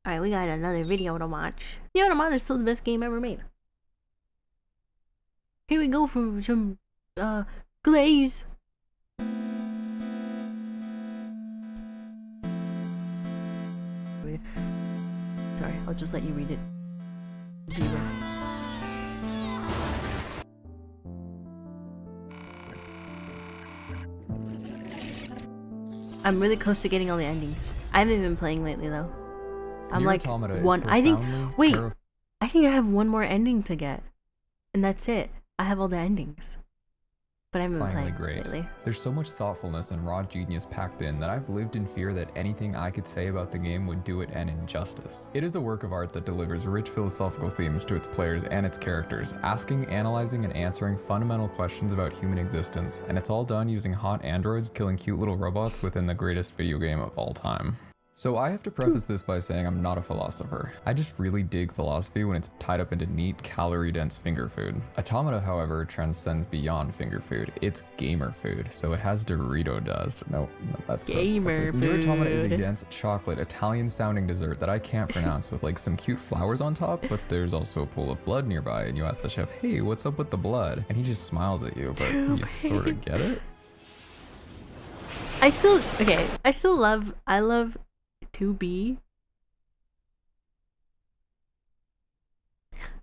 Alright, we got another video to watch. Nier Automata is still the best game ever made. Here we go for some glaze. Sorry, I'll just let you read it. I'm really close to getting all the endings. I haven't been playing lately though. I'm Nier like Automata one. I think. Wait, I think I have one more ending to get, and that's it. I have all the endings, but I haven't been playing lately. There's so much thoughtfulness and raw genius packed in that I've lived in fear that anything I could say about the game would do it an injustice. It is a work of art that delivers rich philosophical themes to its players and its characters, asking, analyzing, and answering fundamental questions about human existence, and it's all done using hot androids killing cute little robots within the greatest video game of all time. So I have to preface this by saying I'm not a philosopher. I just really dig philosophy when it's tied up into neat, calorie-dense finger food. Automata, however, transcends beyond finger food. It's gamer food, so it has Dorito dust. No, that's gamer food. Nier Automata is a dense chocolate, Italian-sounding dessert that I can't pronounce with like some cute flowers on top, but there's also a pool of blood nearby, and you ask the chef, hey, what's up with the blood? And he just smiles at you, but you sort of get it? I love to be.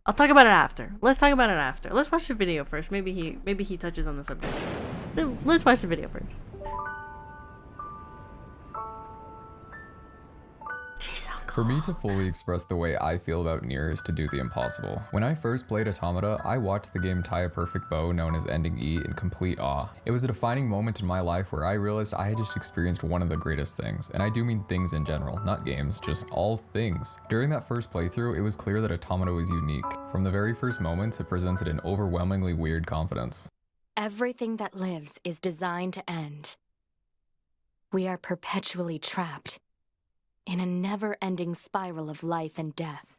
I'll talk about it after. Let's talk about it after. Let's watch the video first. Maybe he touches on the subject. Let's watch the video first. For me to fully express the way I feel about Nier is to do the impossible. When I first played Automata, I watched the game tie a perfect bow known as Ending E in complete awe. It was a defining moment in my life where I realized I had just experienced one of the greatest things, and I do mean things in general, not games, just all things. During that first playthrough, it was clear that Automata was unique. From the very first moments, it presented an overwhelmingly weird confidence. Everything that lives is designed to end. We are perpetually trapped in a never-ending spiral of life and death.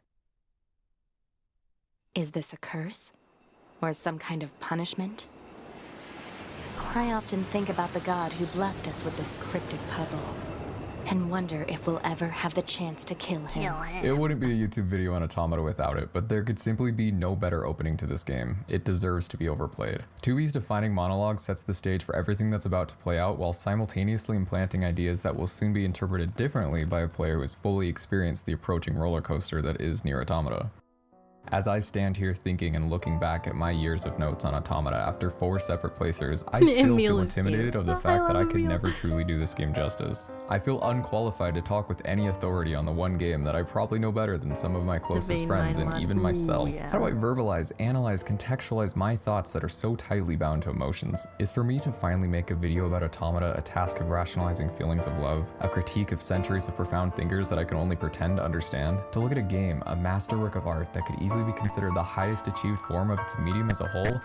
Is this a curse? Or some kind of punishment? I often think about the god who blessed us with this cryptic puzzle, and wonder if we'll ever have the chance to kill him. It wouldn't be a YouTube video on Automata without it, but there could simply be no better opening to this game. It deserves to be overplayed. 2B's defining monologue sets the stage for everything that's about to play out while simultaneously implanting ideas that will soon be interpreted differently by a player who has fully experienced the approaching roller coaster that is Nier Automata. As I stand here thinking and looking back at my years of notes on Automata after 4 separate playthroughs, I still feel intimidated of the fact that I could never truly do this game justice. I feel unqualified to talk with any authority on the one game that I probably know better than some of my closest friends and even myself. How do I verbalize, analyze, contextualize my thoughts that are so tightly bound to emotions? Is for me to finally make a video about Automata a task of rationalizing feelings of love, a critique of centuries of profound thinkers that I can only pretend to understand? To look at a game, a masterwork of art that could easily be considered the highest achieved form of its medium as a whole?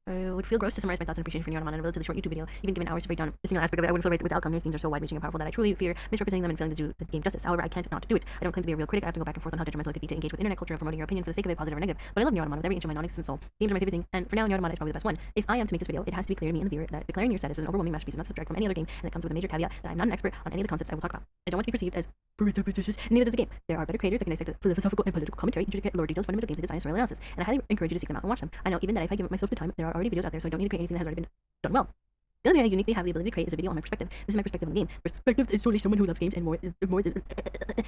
It would feel gross to summarize my thoughts and appreciation for Nier Automata in a relatively short YouTube video. Even given hours to break down a single aspect of it, I wouldn't feel right with the outcome. These themes are so wide-reaching and powerful that I truly fear misrepresenting them and failing to do the game justice. However, I can't not do it. I don't claim to be a real critic. I have to go back and forth on how detrimental it could be to engage with internet culture and promoting your opinion for the sake of it, positive or negative. But I love Nier Automata with every inch of my non-existent soul. Games are my favorite thing, and for now, Nier Automata is probably the best one. If I am to make this video, it has to be clear to me and the viewer that declaring Nier status as an overwhelming masterpiece is not to subtract from any other game, and it comes with a major caveat that I'm not an expert on any of the concepts I will talk about. I don't want to be perceived as pretentious, and neither does the game. There are better creators that can dissect the philosophical and political commentary, intricate lore details, fundamental gameplay design, story analysis, and I highly encourage you to seek them out and watch them. I know even that if I give myself the time, there are already videos out there, so I don't need to create anything that has already been done well. The only thing I uniquely have the ability to create is a video on my perspective. This is my perspective on the game. Perspective is solely someone who loves games and more than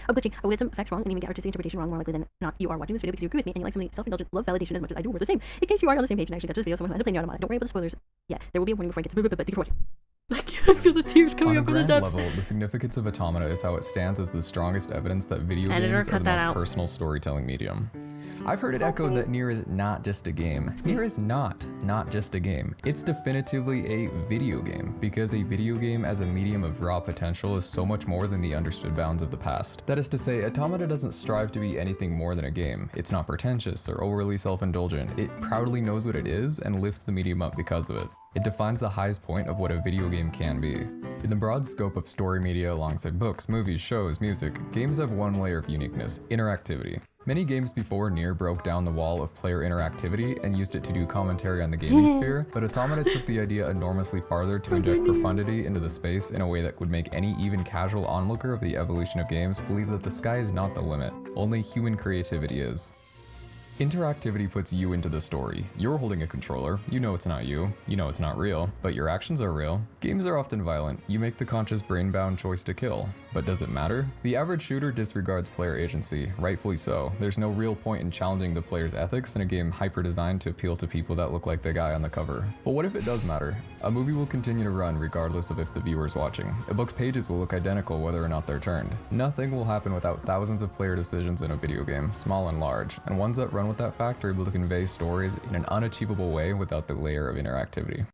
I'm glitching. I will get some facts wrong and even get artistic interpretation wrong more likely than not. You are watching this video because you agree with me and you like some self-indulgent love validation as much as I do. We're the same. In case you are on the same page and actually got to this video, someone who has played Nier Automata, don't worry about the spoilers. Yeah, there will be a warning before I get to but thank you for watching. I can't feel the tears coming up from the depths. On a grand level, the significance of Automata is how it stands as the strongest evidence that video games are the most personal storytelling medium. I've heard it echoed that Nier is not just a game. Nier is not just a game. It's definitively a video game, because a video game as a medium of raw potential is so much more than the understood bounds of the past. That is to say, Automata doesn't strive to be anything more than a game. It's not pretentious or overly self-indulgent. It proudly knows what it is and lifts the medium up because of it. It defines the highest point of what a video game can be. In the broad scope of story media alongside books, movies, shows, music, games have one layer of uniqueness: interactivity. Many games before Nier broke down the wall of player interactivity and used it to do commentary on the gaming sphere, but Automata took the idea enormously farther to inject profundity into the space in a way that would make any even casual onlooker of the evolution of games believe that the sky is not the limit, only human creativity is. Interactivity puts you into the story. You're holding a controller, you know it's not you know it's not real, but your actions are real. Games are often violent, you make the conscious brain-bound choice to kill. But does it matter? The average shooter disregards player agency, rightfully so. There's no real point in challenging the player's ethics in a game hyper-designed to appeal to people that look like the guy on the cover. But what if it does matter? A movie will continue to run regardless of if the viewer's watching. A book's pages will look identical whether or not they're turned. Nothing will happen without thousands of player decisions in a video game, small and large, and ones that run with that fact are able to convey stories in an unachievable way without the layer of interactivity.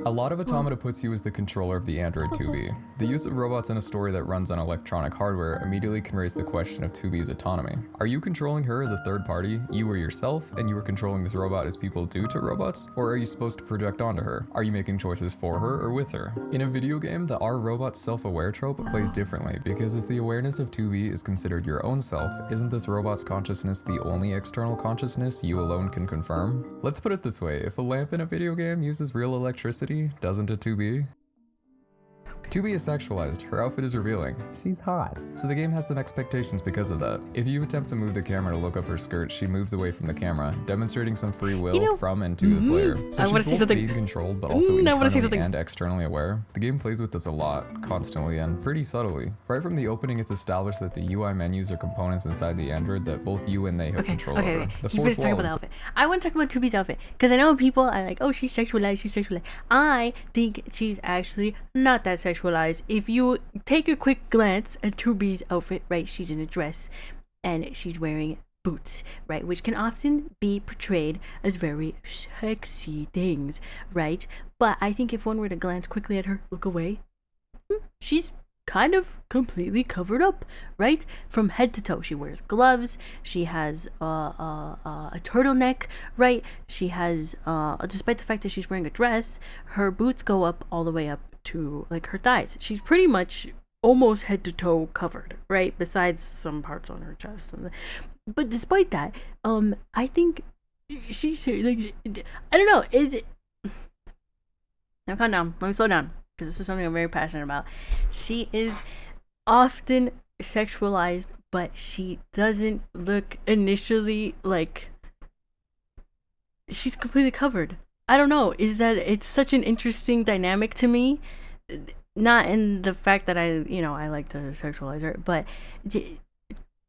A lot of Automata puts you as the controller of the android 2B. The use of robots in a story that runs on electronic hardware immediately can raise the question of 2B's autonomy. Are you controlling her as a third party, you or yourself, and you are controlling this robot as people do to robots? Or are you supposed to project onto her? Are you making choices for her or with her? In a video game, the "are robots self-aware" trope plays differently, because if the awareness of 2B is considered your own self, isn't this robot's consciousness the only external consciousness you alone can confirm? Let's put it this way, if a lamp in a video game uses real electricity, doesn't a 2B? 2B is sexualized, her outfit is revealing. She's hot. So the game has some expectations because of that. If you attempt to move the camera to look up her skirt, she moves away from the camera, demonstrating some free will from and to the player. So she's both being controlled, but also internally and externally aware. The game plays with this a lot, constantly, and pretty subtly. Right from the opening, it's established that the UI menus are components inside the android that both you and they have control over. The fourth wall. About the outfit. I want to talk about 2B's outfit, because I know people are like, oh, she's sexualized, she's sexualized. I think she's actually not that sexualized. If you take a quick glance at 2B's outfit, right, she's in a dress and she's wearing boots, right, which can often be portrayed as very sexy things, right? But I think if one were to glance quickly at her, look away, she's kind of completely covered up, right, from head to toe. She wears gloves, she has a turtleneck, right, she has despite the fact that she's wearing a dress, her boots go up all the way up to like her thighs. She's pretty much almost head to toe covered, right, besides some parts on her chest. But despite that, I think she's like, I don't know, is it, now calm down, let me slow down, because this is something I'm very passionate about. She is often sexualized, but she doesn't look initially like she's completely covered. I don't know, is that it's such an interesting dynamic to me, not in the fact that I like to sexualize her, but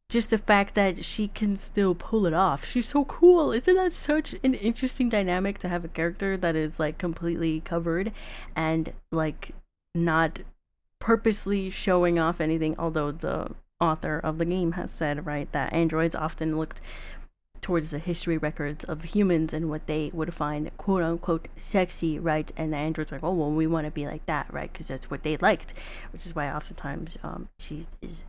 just the fact that she can still pull it off. She's so cool. Isn't that such an interesting dynamic to have a character that is like completely covered and like not purposely showing off anything, although the author of the game has said, right, that androids often looked towards the history records of humans and what they would find quote unquote sexy, right? And the androids like, oh well, we want to be like that, right? Because that's what they liked, which is why oftentimes she is,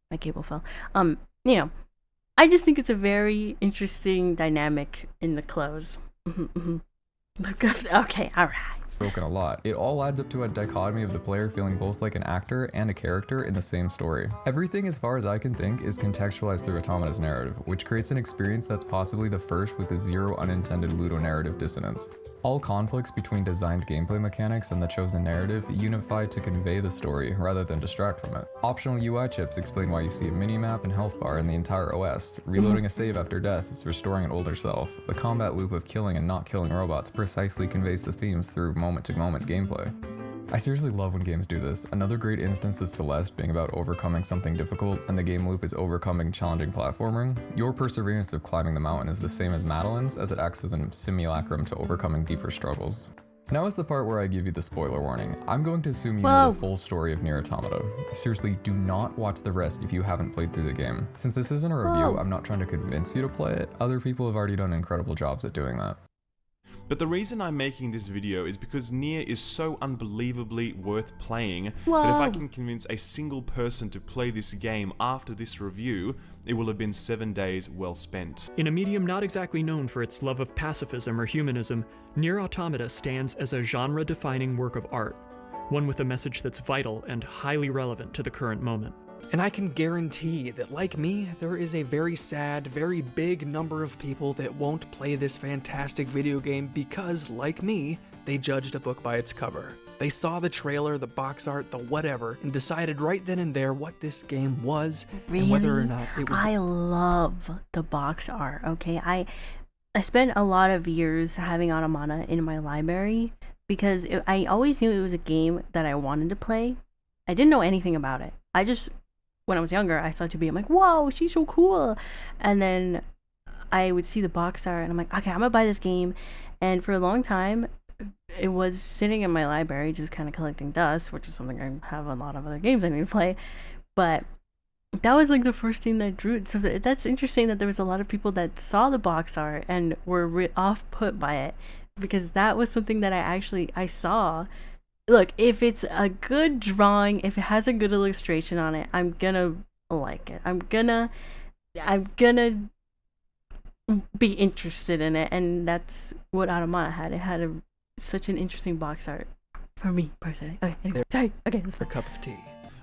my cable fell. I just think it's a very interesting dynamic in the clothes. Okay, all right. Broken a lot. It all adds up to a dichotomy of the player feeling both like an actor and a character in the same story. Everything, as far as I can think, is contextualized through Automata's narrative, which creates an experience that's possibly the first with the zero unintended ludonarrative dissonance. All conflicts between designed gameplay mechanics and the chosen narrative unify to convey the story rather than distract from it. Optional UI chips explain why you see a minimap and health bar in the entire OS. Reloading a save after death is restoring an older self. The combat loop of killing and not killing robots precisely conveys the themes through moment-to-moment gameplay. I seriously love when games do this. Another great instance is Celeste being about overcoming something difficult, and the game loop is overcoming challenging platforming. Your perseverance of climbing the mountain is the same as Madeline's, as it acts as a simulacrum to overcoming deeper struggles. Now is the part where I give you the spoiler warning. I'm going to assume you know the full story of Nier Automata. Seriously, do not watch the rest if you haven't played through the game. Since this isn't a review, I'm not trying to convince you to play it. Other people have already done incredible jobs at doing that. But the reason I'm making this video is because Nier is so unbelievably worth playing that if I can convince a single person to play this game after this review, it will have been 7 days well spent. In a medium not exactly known for its love of pacifism or humanism, Nier Automata stands as a genre-defining work of art, one with a message that's vital and highly relevant to the current moment. And I can guarantee that, like me, there is a very sad, very big number of people that won't play this fantastic video game because, like me, they judged a book by its cover. They saw the trailer, the box art, the whatever, and decided right then and there what this game was and whether or not it was. I love the box art, okay? I spent a lot of years having Automata in my library because I always knew it was a game that I wanted to play. I didn't know anything about it. I just, when I was younger, I saw 2B, I'm like, whoa, she's so cool. And then I would see the box art and I'm like, okay, I'm gonna buy this game. And for a long time, it was sitting in my library just kind of collecting dust, which is something I have a lot of other games I need to play. But that was like the first thing that drew it. So that's interesting that there was a lot of people that saw the box art and were off put by it, because that was something that I saw. Look, if it's a good drawing, if it has a good illustration on it, I'm gonna like it. I'm gonna be interested in it, and that's what Automata had. It had such an interesting box art for me personally. Okay, anyway, sorry. Okay, let's A cup of tea.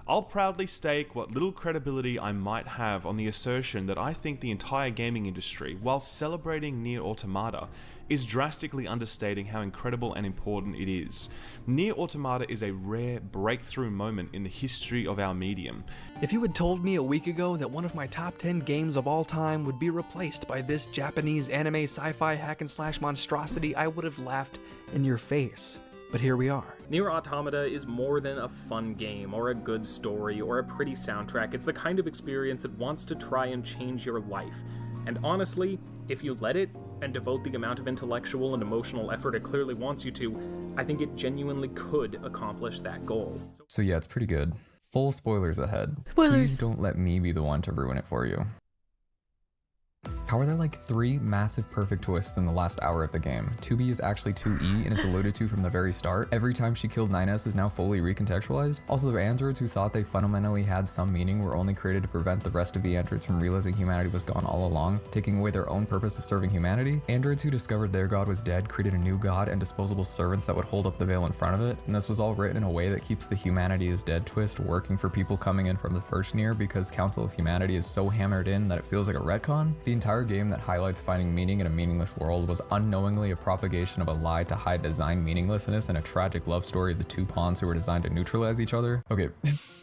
I'll proudly stake what little credibility I might have on the assertion that I think the entire gaming industry, while celebrating Nier Automata, is drastically understating how incredible and important it is. Nier Automata is a rare breakthrough moment in the history of our medium. If you had told me a week ago that one of my top 10 games of all time would be replaced by this Japanese anime sci-fi hack and slash monstrosity, I would have laughed in your face. But here we are. Nier Automata is more than a fun game, or a good story, or a pretty soundtrack. It's the kind of experience that wants to try and change your life. And honestly, if you let it, and devote the amount of intellectual and emotional effort it clearly wants you to, I think it genuinely could accomplish that goal. So yeah, it's pretty good. Full spoilers ahead. Spoilers. Please don't let me be the one to ruin it for you. How are there like 3 massive perfect twists in the last hour of the game? 2B is actually 2E and it's alluded to from the very start. Every time she killed 9S is now fully recontextualized. Also, the androids who thought they fundamentally had some meaning were only created to prevent the rest of the androids from realizing humanity was gone all along, taking away their own purpose of serving humanity. Androids who discovered their god was dead created a new god and disposable servants that would hold up the veil in front of it, and this was all written in a way that keeps the humanity is dead twist working for people coming in from the first Nier, because Council of Humanity is so hammered in that it feels like a retcon. The entire game that highlights finding meaning in a meaningless world was unknowingly a propagation of a lie to hide design meaninglessness and a tragic love story of the 2 pawns who were designed to neutralize each other. Okay,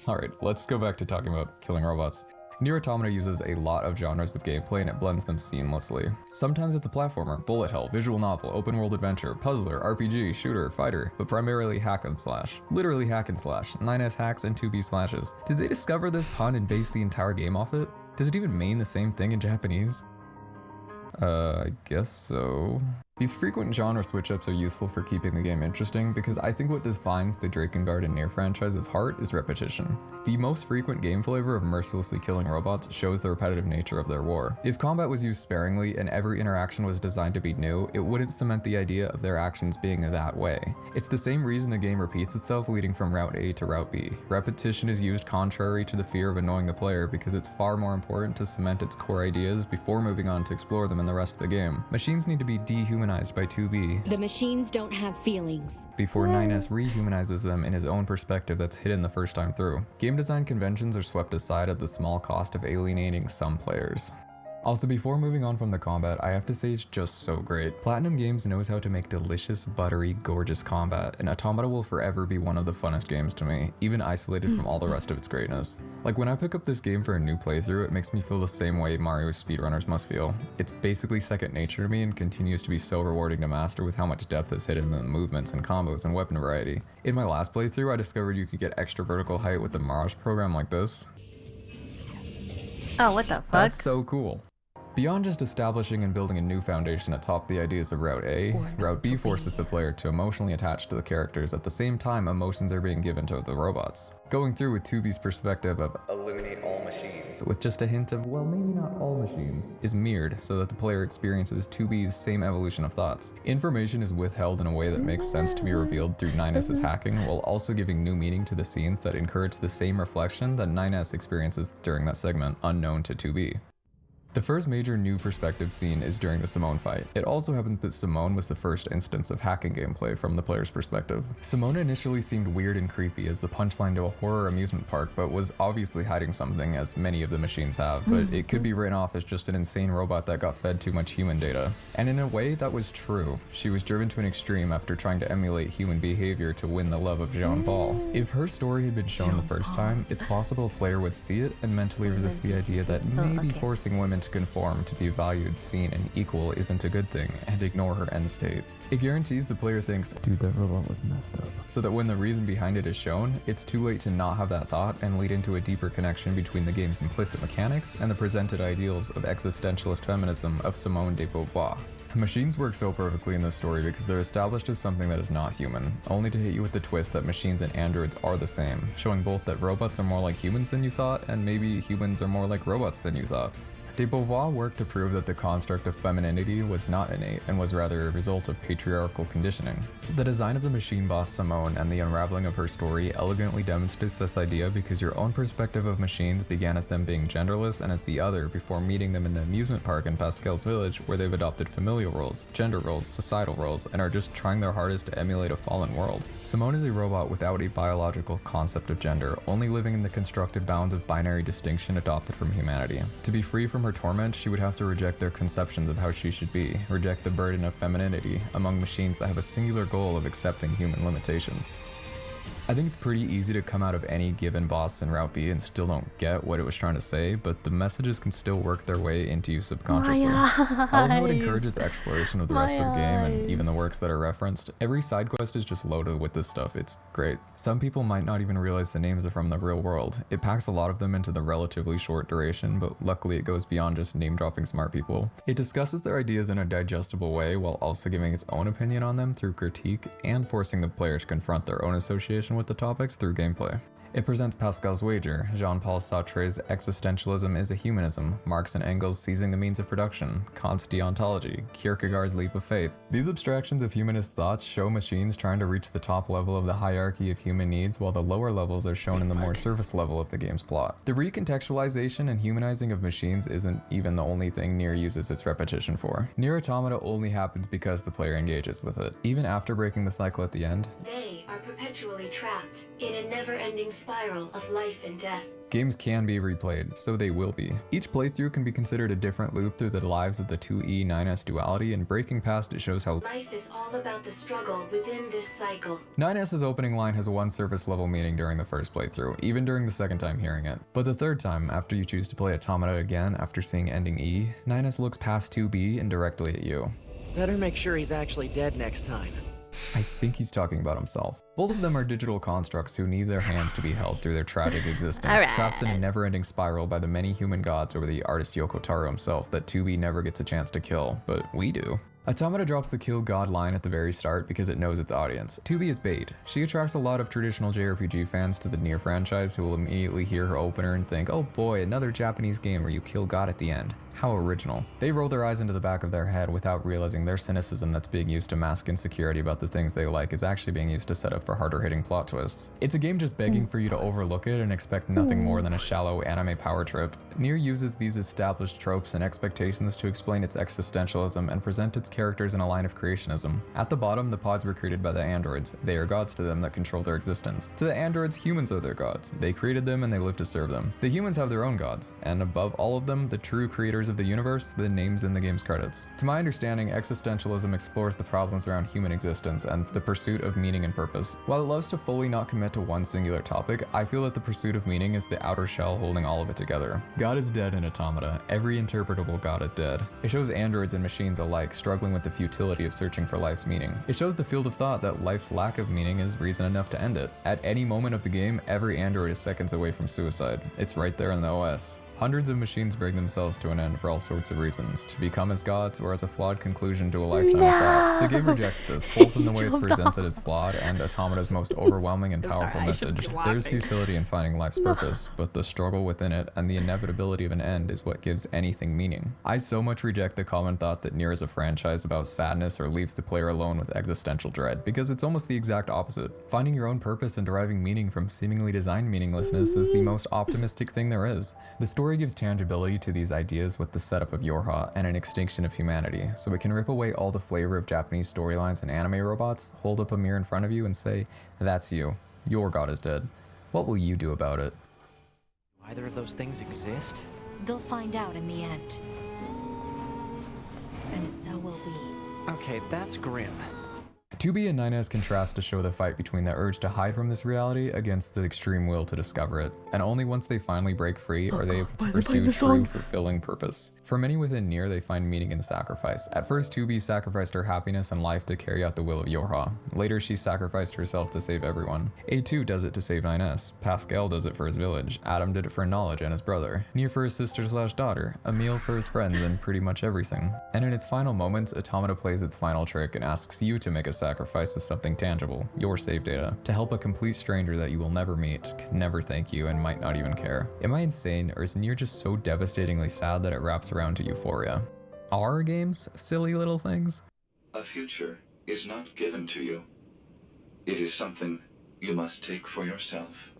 alright, let's go back to talking about killing robots. Nier Automata uses a lot of genres of gameplay and it blends them seamlessly. Sometimes it's a platformer, bullet hell, visual novel, open world adventure, puzzler, RPG, shooter, fighter, but primarily hack and slash. Literally hack and slash, 9S hacks and 2B slashes. Did they discover this pun and base the entire game off it? Does it even mean the same thing in Japanese? I guess so. These frequent genre switch-ups are useful for keeping the game interesting because I think what defines the Drakengard and Nier franchise's heart is repetition. The most frequent game flavor of mercilessly killing robots shows the repetitive nature of their war. If combat was used sparingly and every interaction was designed to be new, it wouldn't cement the idea of their actions being that way. It's the same reason the game repeats itself leading from Route A to Route B. Repetition is used contrary to the fear of annoying the player because it's far more important to cement its core ideas before moving on to explore them in the rest of the game. Machines need to be dehumanized by 2B. The machines don't have feelings. Before 9S rehumanizes them in his own perspective that's hidden the first time through. Game design conventions are swept aside at the small cost of alienating some players. Also, before moving on from the combat, I have to say it's just so great. Platinum Games knows how to make delicious, buttery, gorgeous combat, and Automata will forever be one of the funnest games to me, even isolated from all the rest of its greatness. Like when I pick up this game for a new playthrough, it makes me feel the same way Mario speedrunners must feel. It's basically second nature to me and continues to be so rewarding to master with how much depth is hidden in the movements and combos and weapon variety. In my last playthrough, I discovered you could get extra vertical height with the Mirage program like this. Oh, what the fuck? That's so cool. Beyond just establishing and building a new foundation atop the ideas of Route A, Route B forces the player to emotionally attach to the characters at the same time emotions are being given to the robots. Going through with 2B's perspective of eliminate all machines, with just a hint of, well, maybe not all machines, is mirrored so that the player experiences 2B's same evolution of thoughts. Information is withheld in a way that makes sense to be revealed through 9S's hacking, while also giving new meaning to the scenes that encourage the same reflection that 9S experiences during that segment, unknown to 2B. The first major new perspective seen is during the Simone fight. It also happens that Simone was the first instance of hacking gameplay from the player's perspective. Simone initially seemed weird and creepy as the punchline to a horror amusement park, but was obviously hiding something, as many of the machines have, but it could be written off as just an insane robot that got fed too much human data. And in a way, that was true. She was driven to an extreme after trying to emulate human behavior to win the love of Jean-Paul. If her story had been shown the first time, it's possible a player would see it and mentally resist the idea that maybe forcing women to conform to be valued, seen, and equal isn't a good thing, and ignore her end state. It guarantees the player thinks, dude, that robot was messed up. So that when the reason behind it is shown, it's too late to not have that thought and lead into a deeper connection between the game's implicit mechanics and the presented ideals of existentialist feminism of Simone de Beauvoir. Machines work so perfectly in this story because they're established as something that is not human, only to hit you with the twist that machines and androids are the same, showing both that robots are more like humans than you thought, and maybe humans are more like robots than you thought. De Beauvoir worked to prove that the construct of femininity was not innate and was rather a result of patriarchal conditioning. The design of the machine boss Simone and the unraveling of her story elegantly demonstrates this idea because your own perspective of machines began as them being genderless and as the other before meeting them in the amusement park in Pascal's village, where they've adopted familial roles, gender roles, societal roles, and are just trying their hardest to emulate a fallen world. Simone is a robot without a biological concept of gender, only living in the constructed bounds of binary distinction adopted from humanity. To be free from her torment, she would have to reject their conceptions of how she should be, reject the burden of femininity among machines that have a singular goal of accepting human limitations. I think it's pretty easy to come out of any given boss in R.E.P. and still don't get what it was trying to say, but the messages can still work their way into you subconsciously. I love how it encourages exploration of the rest of the game and even the works that are referenced. Every side quest is just loaded with this stuff. It's great. Some people might not even realize the names are from the real world. It packs a lot of them into the relatively short duration, but luckily it goes beyond just name-dropping smart people. It discusses their ideas in a digestible way while also giving its own opinion on them through critique and forcing the player to confront their own association with the topics through gameplay. It presents Pascal's wager, Jean-Paul Sartre's existentialism is a humanism, Marx and Engels' seizing the means of production, Kant's deontology, Kierkegaard's leap of faith. These abstractions of humanist thoughts show machines trying to reach the top level of the hierarchy of human needs, while the lower levels are shown in the more surface level of the game's plot. The recontextualization and humanizing of machines isn't even the only thing Nier uses its repetition for. Nier Automata only happens because the player engages with it. Even after breaking the cycle at the end, they are perpetually trapped in a never-ending spiral of life and death. Games can be replayed, so they will be. Each playthrough can be considered a different loop through the lives of the 2E-9S duality, and breaking past it shows how life is all about the struggle within this cycle. 9S's opening line has one surface level meaning during the first playthrough, even during the second time hearing it. But the third time, after you choose to play Automata again after seeing ending E, 9S looks past 2B and directly at you. Better make sure he's actually dead next time. I think he's talking about himself. Both of them are digital constructs who need their hands to be held through their tragic existence, trapped in a never-ending spiral by the many human gods or the artist Yoko Taro himself that 2B never gets a chance to kill, but we do. Automata drops the kill god line at the very start because it knows its audience. 2B is bait. She attracts a lot of traditional JRPG fans to the Nier franchise who will immediately hear her opener and think, oh boy, another Japanese game where you kill god at the end. How original. They roll their eyes into the back of their head without realizing their cynicism that's being used to mask insecurity about the things they like is actually being used to set up for harder hitting plot twists. It's a game just begging for you to overlook it and expect nothing more than a shallow anime power trip. Nier uses these established tropes and expectations to explain its existentialism and present its characters in a line of creationism. At the bottom, the pods were created by the androids. They are gods to them that control their existence. To the androids, humans are their gods. They created them and they live to serve them. The humans have their own gods, and above all of them, the true creators of the universe, the names in the game's credits. To my understanding, existentialism explores the problems around human existence and the pursuit of meaning and purpose. While it loves to fully not commit to one singular topic, I feel that the pursuit of meaning is the outer shell holding all of it together. God is dead in Automata. Every interpretable God is dead. It shows androids and machines alike struggling with the futility of searching for life's meaning. It shows the field of thought that life's lack of meaning is reason enough to end it. At any moment of the game, every android is seconds away from suicide. It's right there in the OS. Hundreds of machines bring themselves to an end for all sorts of reasons, to become as gods or as a flawed conclusion to a lifetime of thought. The game rejects this, both in the way it's presented as flawed and Automata's most overwhelming and powerful message. There's futility in finding life's purpose, but the struggle within it and the inevitability of an end is what gives anything meaning. I so much reject the common thought that Nier is a franchise about sadness or leaves the player alone with existential dread, because it's almost the exact opposite. Finding your own purpose and deriving meaning from seemingly designed meaninglessness is the most optimistic thing there is. The story story gives tangibility to these ideas with the setup of Yorha and an extinction of humanity, so it can rip away all the flavor of Japanese storylines and anime robots, hold up a mirror in front of you and say, that's you. Your god is dead. What will you do about it? Do either of those things exist? They'll find out in the end. And so will we. Okay, that's grim. 2B and 9S contrast to show the fight between the urge to hide from this reality against the extreme will to discover it, and only once they finally break free are they able to pursue true, fulfilling purpose. For many within Nier, they find meaning in sacrifice. At first, 2B sacrificed her happiness and life to carry out the will of Yorha. Later, she sacrificed herself to save everyone. A2 does it to save 9S. Pascal does it for his village. Adam did it for knowledge and his brother. Nier for his sister/daughter. Emil for his friends and pretty much everything. And in its final moments, Automata plays its final trick and asks you to make a sacrifice of something tangible, your save data, to help a complete stranger that you will never meet, could never thank you, and might not even care. Am I insane, or is Nier just so devastatingly sad that it wraps around to euphoria? Are games silly little things? A future is not given to you. It is something you must take for yourself.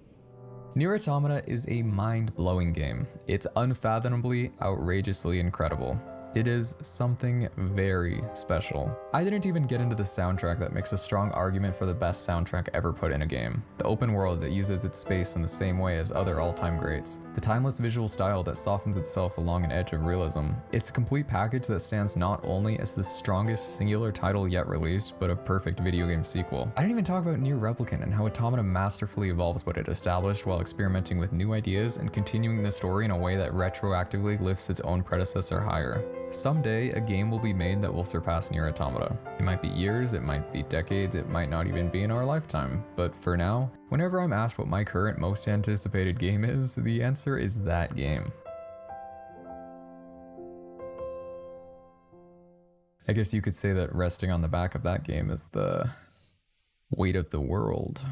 Nier Automata is a mind-blowing game. It's unfathomably, outrageously incredible. It is something very special. I didn't even get into the soundtrack that makes a strong argument for the best soundtrack ever put in a game. The open world that uses its space in the same way as other all-time greats. The timeless visual style that softens itself along an edge of realism. It's a complete package that stands not only as the strongest singular title yet released, but a perfect video game sequel. I didn't even talk about Nier Replicant and how Automata masterfully evolves what it established while experimenting with new ideas and continuing the story in a way that retroactively lifts its own predecessor higher. Someday, a game will be made that will surpass Nier Automata. It might be years, it might be decades, it might not even be in our lifetime. But for now, whenever I'm asked what my current most anticipated game is, the answer is that game. I guess you could say that resting on the back of that game is the weight of the world.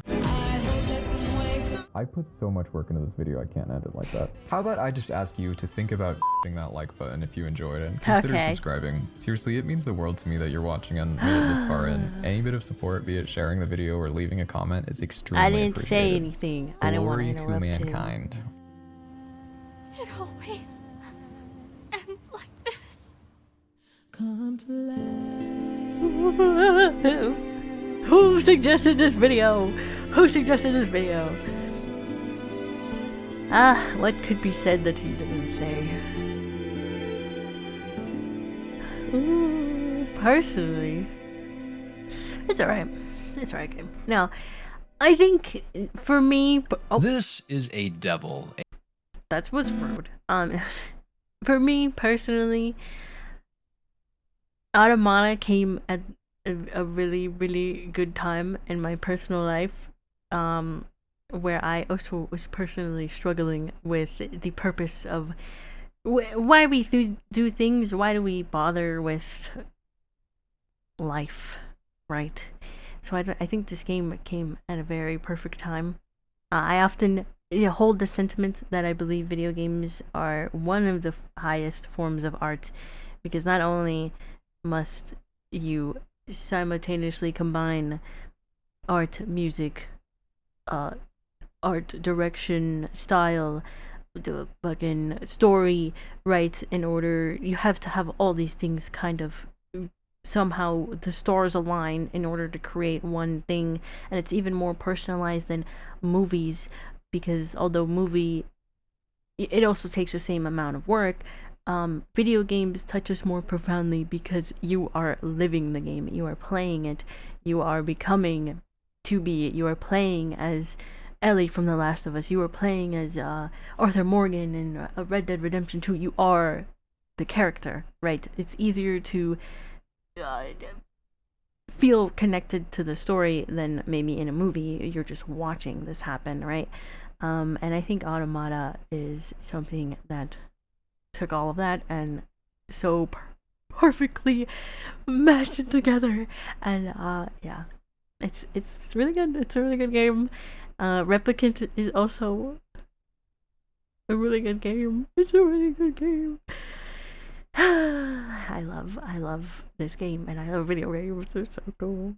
I put so much work into this video, I can't end it like that. How about I just ask you to think about hitting that like button if you enjoyed it, and consider subscribing. Seriously, it means the world to me that you're watching and made it this far in. Any bit of support, be it sharing the video or leaving a comment, is extremely appreciated. I didn't say anything. I didn't want to interrupt Glory to mankind. It always ends like this. Who suggested this video? Who suggested this video? What could be said that he didn't say? Personally, it's alright. It's alright game. Now, I think for me, this is a devil. That's what's rude. For me personally, Automata came at a really, really good time in my personal life. Where I also was personally struggling with the purpose of why we do things, why do we bother with life, right? So I think this game came at a very perfect time. I often hold the sentiment that I believe video games are one of the highest forms of art, because not only must you simultaneously combine art, music, art direction, style, the fucking story, right? In order, you have to have all these things kind of somehow the stars align in order to create one thing. And it's even more personalized than movies, because although movie, it also takes the same amount of work, video games touch us more profoundly because you are living the game, you are playing it, you are becoming to be it, you are playing as Ellie from The Last of Us, you are playing as Arthur Morgan in Red Dead Redemption 2, you are the character, right? It's easier to feel connected to the story than maybe in a movie, you're just watching this happen, right? And I think Automata is something that took all of that and so perfectly mashed it together, and yeah, it's really good. It's a really good game. Replicant is also a really good game. It's a really good game. I love this game, and I love video games. They're so cool.